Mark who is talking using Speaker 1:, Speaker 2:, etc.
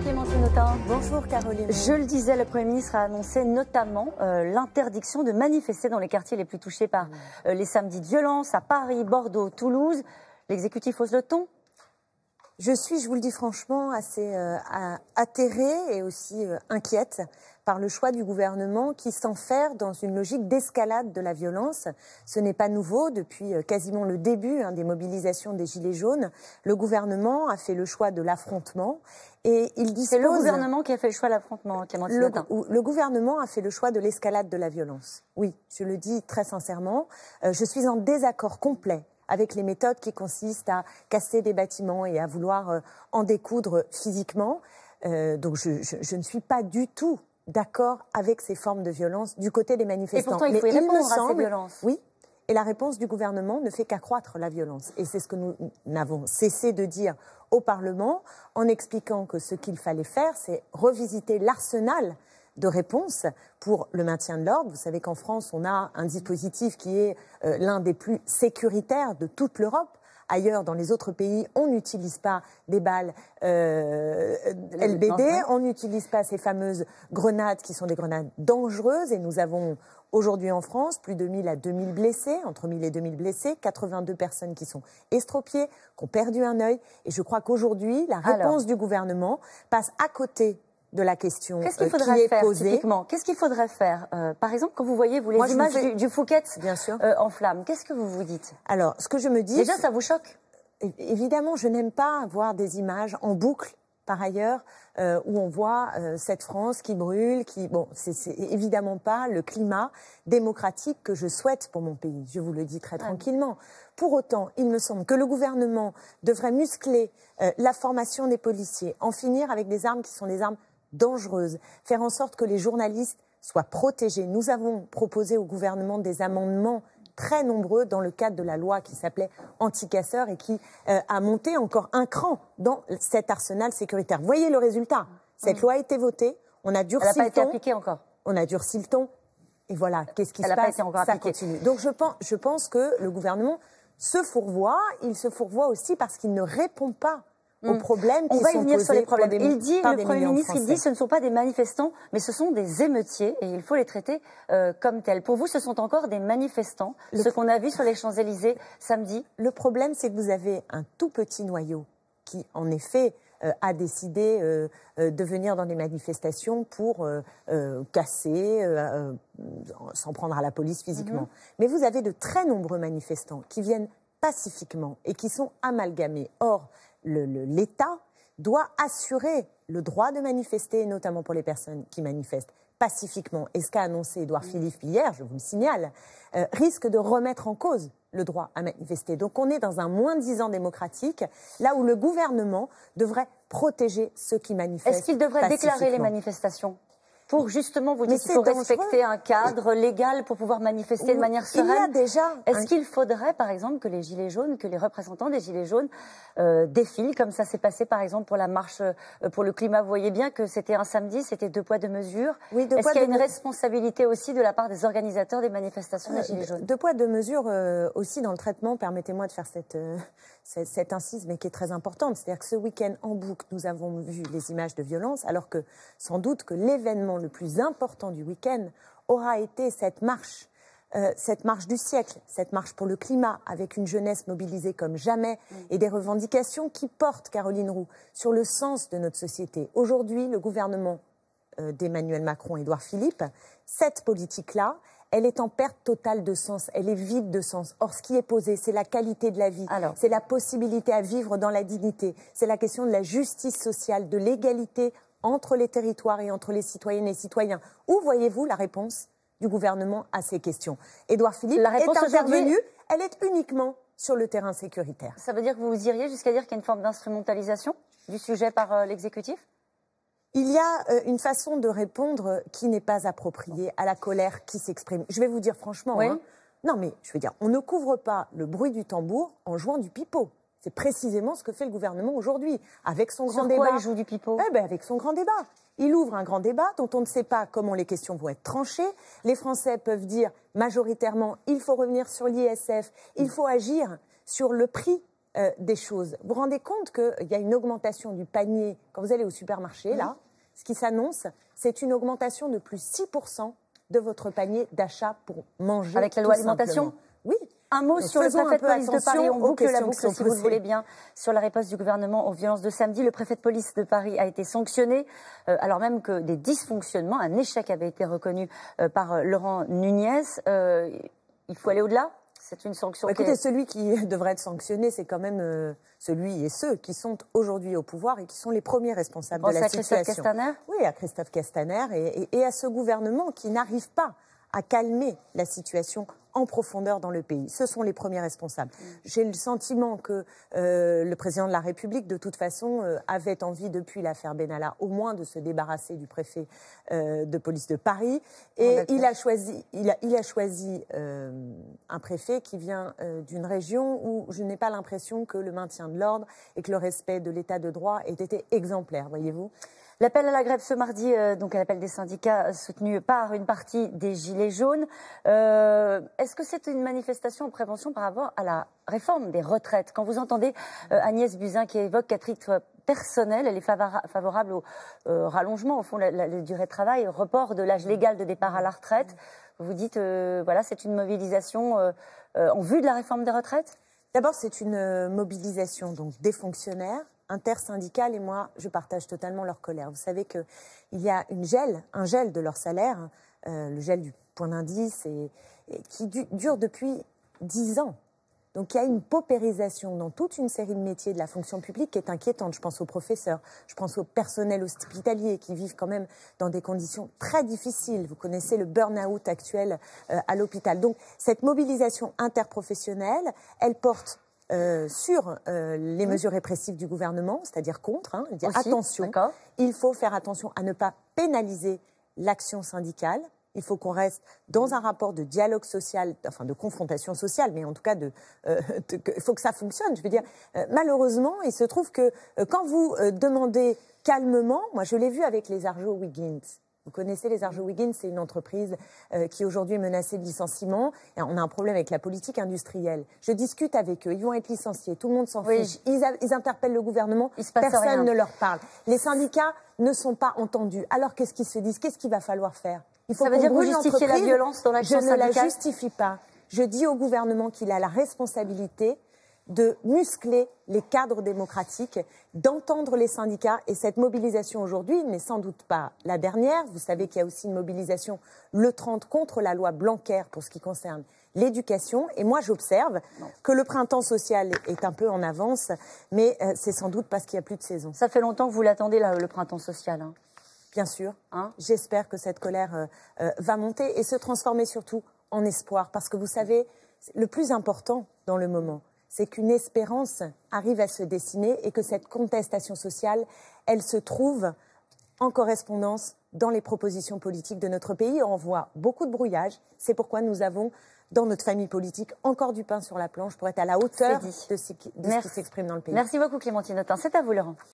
Speaker 1: Clémentine Autain.
Speaker 2: Bonjour Caroline.
Speaker 1: Je le disais, le Premier ministre a annoncé notamment l'interdiction de manifester dans les quartiers les plus touchés par les samedis de violence à Paris, Bordeaux, Toulouse. L'exécutif hausse le ton?
Speaker 2: Je vous le dis franchement, assez atterrée et aussi inquiète par le choix du gouvernement qui s'enferre dans une logique d'escalade de la violence. Ce n'est pas nouveau. Depuis quasiment le début des mobilisations des Gilets jaunes, le gouvernement a fait le choix de l'affrontement. Et il dispose...
Speaker 1: C'est le gouvernement qui a fait le choix de l'affrontement, Clémentine Autain.
Speaker 2: Le gouvernement a fait le choix de l'escalade de la violence. Oui, je le dis très sincèrement. Je suis en désaccord complet avec les méthodes qui consistent à casser des bâtiments et à vouloir en découdre physiquement. Donc je ne suis pas du tout d'accord avec ces formes de violence du côté des manifestants.
Speaker 1: Et pourtant, il faut y répondre à ces violences.
Speaker 2: Oui, et la réponse du gouvernement ne fait qu'accroître la violence. Et c'est ce que nous n'avons cessé de dire au Parlement en expliquant que ce qu'il fallait faire, c'est revisiter l'arsenal de réponse pour le maintien de l'ordre. Vous savez qu'en France, on a un dispositif qui est l'un des plus sécuritaires de toute l'Europe. Ailleurs, dans les autres pays, on n'utilise pas des balles LBD, on n'utilise pas ces fameuses grenades qui sont des grenades dangereuses. Et nous avons aujourd'hui en France plus de 1000 à 2000 blessés, entre 1000 et 2000 blessés, 82 personnes qui sont estropiées, qui ont perdu un œil. Et je crois qu'aujourd'hui, la réponse du gouvernement passe à côté de la question
Speaker 1: qui est posée. Typiquement, qu'est-ce qu'il faudrait faire par exemple, quand vous voyez les images du Fouquet en flammes, qu'est-ce que vous vous dites?
Speaker 2: Alors, ce que je me dis...
Speaker 1: Déjà, ça vous choque?
Speaker 2: Évidemment, je n'aime pas voir des images en boucle, par ailleurs, où on voit cette France qui brûle, Bon, c'est évidemment pas le climat démocratique que je souhaite pour mon pays, je vous le dis très tranquillement. Pour autant, il me semble que le gouvernement devrait muscler la formation des policiers, en finir avec des armes qui sont des armes dangereuses, faire en sorte que les journalistes soient protégés. Nous avons proposé au gouvernement des amendements très nombreux dans le cadre de la loi qui s'appelait anti-casseurs et qui a monté encore un cran dans cet arsenal sécuritaire. Vous voyez le résultat. Cette loi a été votée, on a durci le ton.
Speaker 1: Elle n'a pas été appliquée encore.
Speaker 2: On a durci le ton et voilà, qu'est-ce qui se passe? Ça continue. Donc je pense que le gouvernement se fourvoie, il se fourvoie aussi parce qu'il ne répond pas aux problèmes qui sont posés.
Speaker 1: On va y venir sur les problèmes. Le Premier ministre, il dit ce ne sont pas des manifestants, mais ce sont des émeutiers et il faut les traiter comme tels. Pour vous, ce sont encore des manifestants, ce qu'on a vu sur les Champs-Élysées samedi? Le problème, c'est que vous avez un tout petit noyau qui, en effet, a décidé de venir dans des manifestations pour casser, s'en prendre à la police physiquement. Mais vous avez de très nombreux manifestants qui viennent pacifiquement et qui sont amalgamés. Or, l'État doit assurer le droit de manifester, notamment pour les personnes qui manifestent pacifiquement. Et ce qu'a annoncé Édouard Philippe hier, je vous le signale, risque de remettre en cause le droit à manifester. Donc on est dans un moins-disant démocratique, là où le gouvernement devrait protéger ceux qui manifestent. Est-ce qu'il devrait déclarer les manifestations pour justement vous dire qu'il faut respecter un cadre légal pour pouvoir manifester de manière sereine?
Speaker 2: Il y a déjà...
Speaker 1: Est-ce qu'il faudrait, par exemple, que les Gilets jaunes, que les représentants des Gilets jaunes défilent, comme ça s'est passé, par exemple, pour la marche pour le climat? Vous voyez bien que c'était un samedi, c'était 2 poids 2 mesures. Oui, est-ce qu'il y a une responsabilité aussi de la part des organisateurs des manifestations des Gilets jaunes?
Speaker 2: 2 poids 2 mesures aussi dans le traitement, permettez-moi de faire cette incise, mais qui est très importante. C'est-à-dire que ce week-end, en boucle, nous avons vu les images de violence, alors que sans doute que l'événement le plus important du week-end aura été cette marche du siècle, cette marche pour le climat, avec une jeunesse mobilisée comme jamais et des revendications qui portent, Caroline Roux, sur le sens de notre société. Aujourd'hui, le gouvernement d'Emmanuel Macron et Édouard Philippe, cette politique-là, elle est en perte totale de sens, elle est vide de sens. Or, ce qui est posé, c'est la qualité de la vie, c'est la possibilité à vivre dans la dignité, c'est la question de la justice sociale, de l'égalité entre les territoires et entre les citoyennes et citoyens. Où voyez-vous la réponse du gouvernement à ces questions? Édouard Philippe est intervenu, elle est uniquement sur le terrain sécuritaire.
Speaker 1: Ça veut dire que vous iriez jusqu'à dire qu'il y a une forme d'instrumentalisation du sujet par l'exécutif?
Speaker 2: Il y a une façon de répondre qui n'est pas appropriée à la colère qui s'exprime. Je vais vous dire franchement, non mais je veux dire, on ne couvre pas le bruit du tambour en jouant du pipeau. C'est précisément ce que fait le gouvernement aujourd'hui, avec son grand débat.
Speaker 1: Sur quoi il joue du pipeau?
Speaker 2: Avec son grand débat. Il ouvre un grand débat dont on ne sait pas comment les questions vont être tranchées. Les Français peuvent dire majoritairement il faut revenir sur l'ISF, il faut agir sur le prix des choses. Vous vous rendez compte qu'il y a une augmentation du panier quand vous allez au supermarché, là, ce qui s'annonce, c'est une augmentation de plus 6% de votre panier d'achat pour manger.
Speaker 1: Avec la loi alimentation ?
Speaker 2: Oui.
Speaker 1: Un mot sur le préfet de police de Paris, on boucle la boucle si vous le voulez bien, sur la riposte du gouvernement aux violences de samedi. Le préfet de police de Paris a été sanctionné, alors même que des dysfonctionnements, un échec avait été reconnu par Laurent Nunez. Il faut aller au-delà ? C'est une sanction.
Speaker 2: Écoutez, celui qui devrait être sanctionné, c'est quand même celui et ceux qui sont aujourd'hui au pouvoir et qui sont les premiers responsables de la situation.
Speaker 1: À Christophe Castaner ?
Speaker 2: Oui, à Christophe Castaner et à ce gouvernement qui n'arrive pas à calmer la situation en profondeur dans le pays. Ce sont les premiers responsables. J'ai le sentiment que le président de la République, de toute façon, avait envie, depuis l'affaire Benalla, au moins de se débarrasser du préfet de police de Paris. Et il a choisi un préfet qui vient d'une région où je n'ai pas l'impression que le maintien de l'ordre et que le respect de l'état de droit ait été exemplaire, voyez-vous.
Speaker 1: L'appel à la grève ce mardi, donc à l'appel des syndicats, soutenu par une partie des Gilets jaunes. Est-ce que c'est une manifestation en prévention par rapport à la réforme des retraites? Quand vous entendez Agnès Buzyn qui évoque qu'à titre personnel, elle est favorable au rallongement, au fond, la durée de travail, au report de l'âge légal de départ à la retraite, vous dites, voilà, c'est une mobilisation en vue de la réforme des retraites?
Speaker 2: D'abord, c'est une mobilisation donc des fonctionnaires, intersyndicales, et moi, je partage totalement leur colère. Vous savez qu'il y a un gel de leur salaire, le gel du point d'indice, et qui dure depuis 10 ans. Donc il y a une paupérisation dans toute une série de métiers de la fonction publique qui est inquiétante. Je pense aux professeurs, je pense au personnel hospitalier qui vivent quand même dans des conditions très difficiles. Vous connaissez le burn-out actuel à l'hôpital. Donc cette mobilisation interprofessionnelle, elle porte sur les mesures répressives du gouvernement, c'est-à-dire contre, dire attention, il faut faire attention à ne pas pénaliser l'action syndicale. Il faut qu'on reste dans un rapport de dialogue social, enfin de confrontation sociale, mais en tout cas, il faut que ça fonctionne. Je veux dire, malheureusement, il se trouve que quand vous demandez calmement, moi je l'ai vu avec les Arjowiggins. Vous connaissez les Arjowiggins, c'est une entreprise qui aujourd'hui est menacée de licenciement. Et on a un problème avec la politique industrielle. Je discute avec eux, ils vont être licenciés, tout le monde s'en fiche. Ils interpellent le gouvernement, personne ne leur parle. Les syndicats ne sont pas entendus. Alors qu'est-ce qu'ils se disent? Qu'est-ce qu'il va falloir faire?
Speaker 1: Ça veut dire que vous justifiez la violence dans l'action syndicale?
Speaker 2: Je ne la justifie pas. Je dis au gouvernement qu'il a la responsabilité de muscler les cadres démocratiques, d'entendre les syndicats. Et cette mobilisation aujourd'hui n'est sans doute pas la dernière. Vous savez qu'il y a aussi une mobilisation le 30 contre la loi Blanquer pour ce qui concerne l'éducation. Et moi, j'observe que le printemps social est un peu en avance, mais c'est sans doute parce qu'il n'y a plus de saison.
Speaker 1: Ça fait longtemps que vous l'attendez, le printemps social, hein.
Speaker 2: Bien sûr. J'espère que cette colère va monter et se transformer surtout en espoir. Parce que vous savez, le plus important dans le moment, c'est qu'une espérance arrive à se dessiner et que cette contestation sociale, elle se trouve en correspondance dans les propositions politiques de notre pays. On voit beaucoup de brouillage. C'est pourquoi nous avons, dans notre famille politique, encore du pain sur la planche pour être à la hauteur de ce qui s'exprime dans le pays.
Speaker 1: Merci beaucoup Clémentine Autain. C'est à vous Laurent.